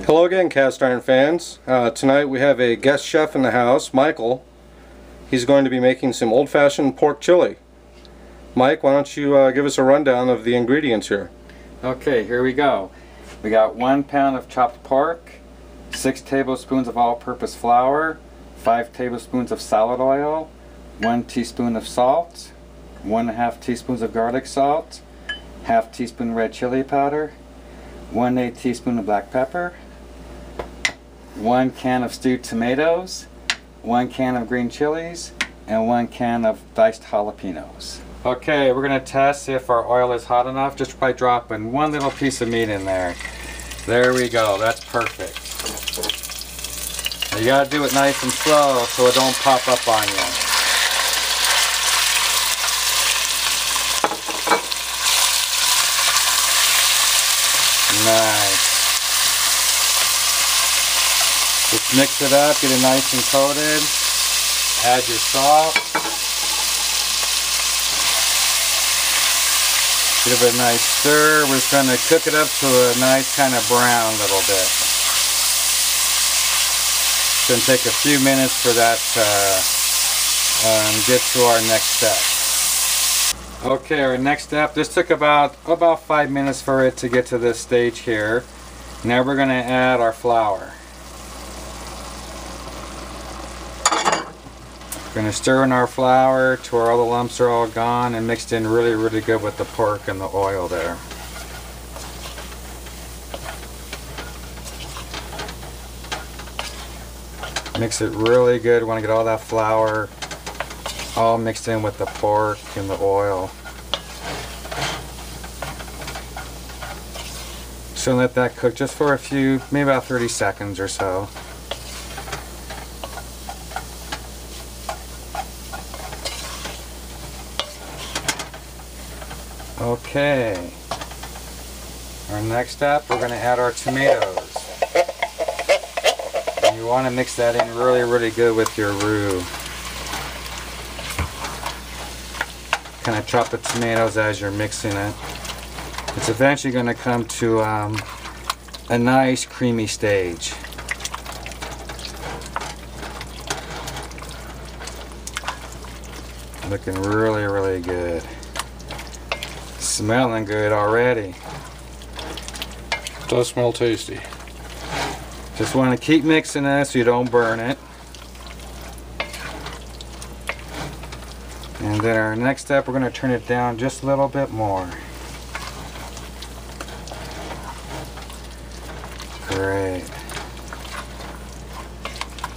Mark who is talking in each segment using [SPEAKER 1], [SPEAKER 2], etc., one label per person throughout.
[SPEAKER 1] Hello again, cast iron fans. Tonight we have a guest chef in the house, Michael. He's going to be making some old-fashioned pork chili. Mike, why don't you give us a rundown of the ingredients here?
[SPEAKER 2] Okay, here we go. We got 1 pound of chopped pork, 6 tablespoons of all-purpose flour, 5 tablespoons of salad oil, 1 teaspoon of salt, 1.5 teaspoons of garlic salt, 1/2 teaspoon red chili powder, 1/8 teaspoon of black pepper, 1 can of stewed tomatoes, 1 can of green chilies, and 1 can of diced jalapenos. Okay, we're going to test if our oil is hot enough just by dropping 1 little piece of meat in there. There we go, that's perfect. Now you got to do it nice and slow so it don't pop up on you. Nice. Just mix it up, get it nice and coated. Add your salt. Give it a nice stir. We're just going to cook it up to a nice kind of brown little bit. It's going to take a few minutes for that to get to our next step. Okay, our next step, this took about 5 minutes for it to get to this stage here. Now we're going to add our flour. We're going to stir in our flour to where all the lumps are all gone and mixed in really good with the pork and the oil there. Mix it really good. We want to get all that flour all mixed in with the pork and the oil. So let that cook just for a few, maybe about 30 seconds or so. Okay, our next step, we're going to add our tomatoes. And you want to mix that in really good with your roux. Kind of chop the tomatoes as you're mixing it. It's eventually going to come to a nice creamy stage. Looking really good. Smelling good already.
[SPEAKER 1] Does smell tasty.
[SPEAKER 2] Just want to keep mixing it so you don't burn it. And then our next step, we're going to turn it down just a little bit more. Great.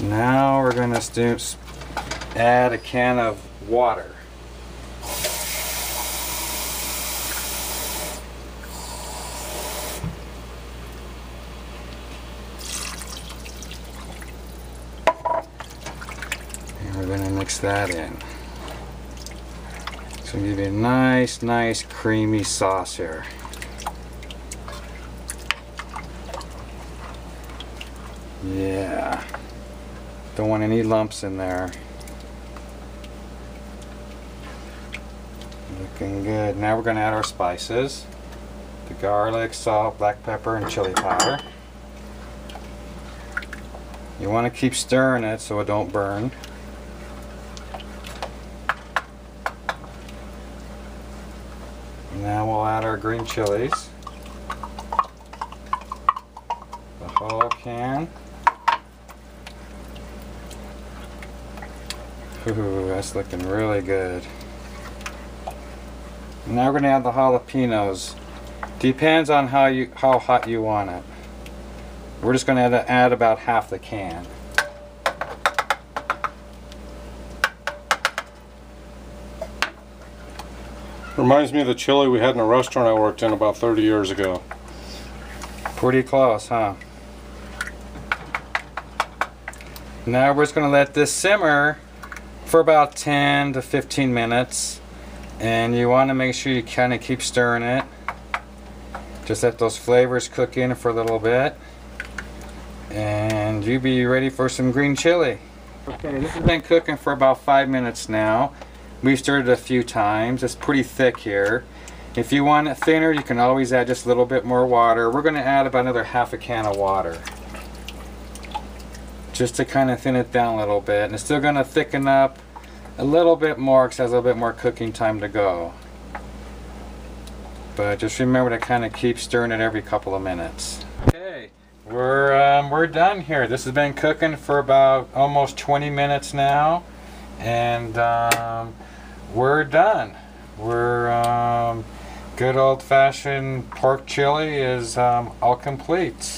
[SPEAKER 2] Now we're going to add a can of water. We're going to mix that in. It's going to give you a nice creamy sauce here. Yeah. Don't want any lumps in there. Looking good. Now we're going to add our spices. The garlic, salt, black pepper, and chili powder. You want to keep stirring it so it don't burn. Now we'll add our green chilies. The whole can. Ooh, that's looking really good. Now we're going to add the jalapenos. Depends on how hot you want it. We're just going to add about half the can.
[SPEAKER 1] Reminds me of the chili we had in a restaurant I worked in about 30 years ago.
[SPEAKER 2] Pretty close, huh? Now we're just going to let this simmer for about 10 to 15 minutes. And you want to make sure you kind of keep stirring it. Just let those flavors cook in for a little bit. And you'll be ready for some green chili. Okay, this has been cooking for about 5 minutes now. We've stirred it a few times. It's pretty thick here. If you want it thinner, you can always add just a little bit more water. We're going to add about another half a can of water. just to kind of thin it down a little bit. And it's still going to thicken up a little bit more because it has a little bit more cooking time to go. But just remember to kind of keep stirring it every couple of minutes. Okay, we're done here. This has been cooking for about almost 20 minutes now, and we're done. We're good old-fashioned pork chili is all complete.